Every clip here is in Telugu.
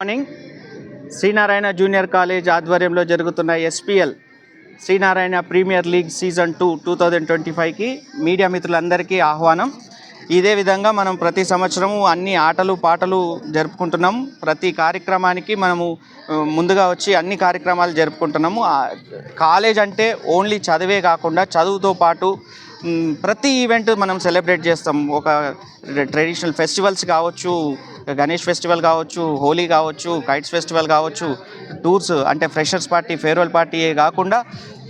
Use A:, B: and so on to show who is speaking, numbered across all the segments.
A: మార్నింగ్. శ్రీనారాయణ జూనియర్ కాలేజ్ ఆధ్వర్యంలో జరుగుతున్న SPL Sri Narayana premier league season 2 2025కి media మిత్రులందరికీ ఆహ్వానం. ఇదే విధంగా మనం ప్రతి సంవత్సరము అన్ని ఆటలు పాటలు జరుపుకుంటున్నాం. ప్రతి కార్యక్రమానికి మనము ముందుగా వచ్చి అన్ని కార్యక్రమాలు జరుపుకుంటున్నాము. కాలేజ్ అంటే ఓన్లీ చదివే కాకుండా చదువుతో పాటు ప్రతి ఈవెంట్ మనం సెలబ్రేట్ చేస్తాం. ఒక ట్రెడిషనల్ ఫెస్టివల్స్ కావచ్చు, గణేష్ ఫెస్టివల్ కావచ్చు, హోలీ కావచ్చు, కైట్స్ ఫెస్టివల్ కావచ్చు, టూర్స్ అంటే ఫ్రెషర్స్ పార్టీ, ఫేర్వెల్ పార్టీ కాకుండా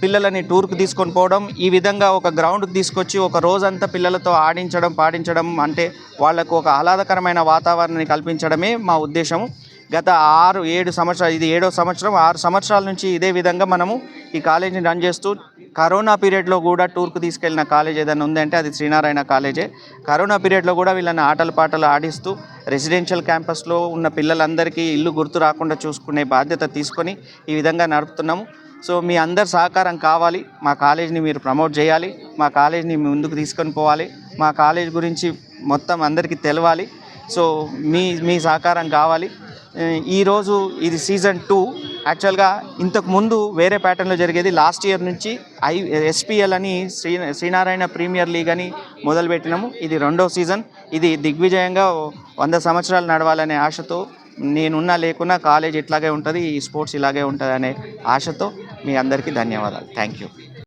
A: పిల్లలని టూర్కి తీసుకొని పోవడం, ఈ విధంగా ఒక గ్రౌండ్కి తీసుకొచ్చి ఒక రోజంతా పిల్లలతో ఆడించడం పాడించడం అంటే వాళ్లకు ఒక ఆహ్లాదకరమైన వాతావరణాన్ని కల్పించడమే మా ఉద్దేశము. గత 6-7 సంవత్సరాలు, ఇది 7వ సంవత్సరం, 6 సంవత్సరాల నుంచి ఇదే విధంగా మనము ఈ కాలేజీని రన్ చేస్తూ కరోనా పీరియడ్లో కూడా టూర్కు తీసుకెళ్ళిన కాలేజ్ ఏదైనా ఉందంటే అది శ్రీనారాయణ కాలేజే. కరోనా పీరియడ్లో కూడా వీళ్ళని ఆటలు పాటలు ఆడిస్తూ రెసిడెన్షియల్ క్యాంపస్లో ఉన్న పిల్లలందరికీ ఇల్లు గుర్తు రాకుండా చూసుకునే బాధ్యత తీసుకొని ఈ విధంగా నడుపుతున్నాము. సో మీ అందరి సహకారం కావాలి. మా కాలేజీని మీరు ప్రమోట్ చేయాలి, మా కాలేజీని ముందుకు తీసుకొని పోవాలి, మా కాలేజ్ గురించి మొత్తం అందరికీ తెలవాలి. సో మీ సహకారం కావాలి. ఈరోజు ఇది సీజన్ 2. యాక్చువల్గా ఇంతకుముందు వేరే ప్యాటర్న్లో జరిగేది. లాస్ట్ ఇయర్ నుంచి ఎస్పీఎల్ అని శ్రీనారాయణ ప్రీమియర్ లీగ్ అని మొదలుపెట్టినాము. ఇది 2వ సీజన్. ఇది దిగ్విజయంగా 100 సంవత్సరాలు నడవాలనే ఆశతో, నేనున్నా లేకున్నా కాలేజ్ ఇట్లాగే ఉంటుంది, ఈ స్పోర్ట్స్ ఇలాగే ఉంటుంది అనే ఆశతో మీ అందరికీ ధన్యవాదాలు. Thank you.